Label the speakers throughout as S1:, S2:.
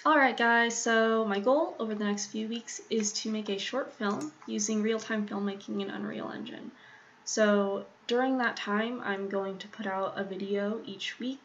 S1: Alright guys, so my goal over the next few weeks is to make a short film using real-time filmmaking in Unreal Engine. So during that time, I'm going to put out a video each week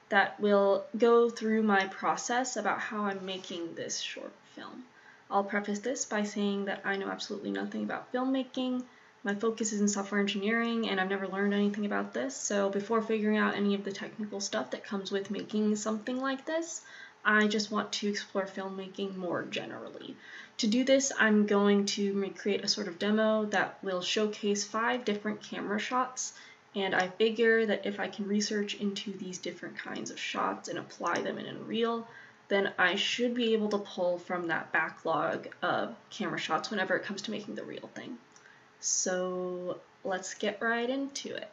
S1: that will go through my process about how I'm making this short film. I'll preface this by saying that I know absolutely nothing about filmmaking. My focus is in software engineering and I've never learned anything about this, so before figuring out any of the technical stuff that comes with making something like this, I just want to explore filmmaking more generally. To do this, I'm going to create a sort of demo that will showcase 5 different camera shots, and I figure that if I can research into these different kinds of shots and apply them in Unreal, then I should be able to pull from that backlog of camera shots whenever it comes to making the real thing. So let's get right into it.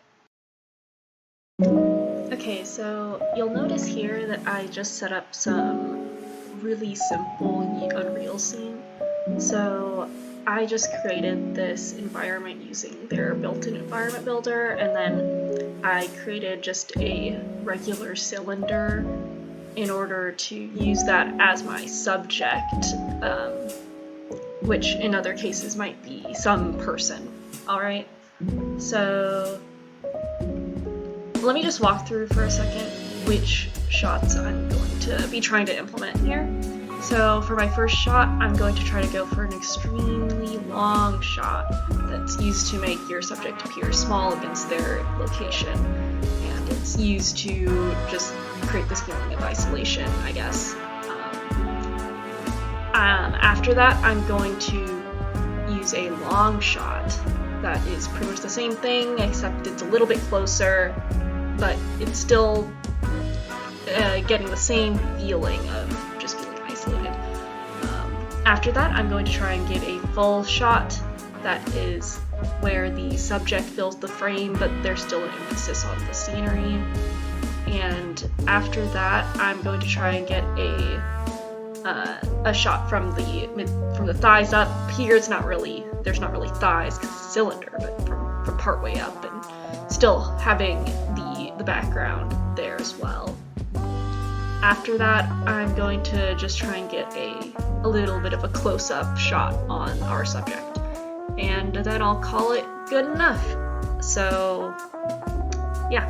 S1: Okay, so you'll notice here that I just set up some really simple Unreal scene. So I just created this environment using their built-in environment builder, and then I created just a regular cylinder in order to use that as my subject, which in other cases might be some person. Alright, so let me just walk through for a second which shots I'm going to be trying to implement here. So for my first shot, I'm going to try to go for an extremely long shot that's used to make your subject appear small against their location. And it's used to just create this feeling of isolation, I guess. After that, I'm going to use a long shot that is pretty much the same thing, except it's a little bit closer, but it's still getting the same feeling of just feeling isolated. After that, I'm going to try and get a full shot that is where the subject fills the frame, but there's still an emphasis on the scenery. And after that, I'm going to try and get a shot from the thighs up. Here, there's not really thighs because it's a cylinder, but from part way up, and still having the background there as well. After that, I'm going to just try and get a little bit of a close-up shot on our subject, and then I'll call it good enough. So yeah.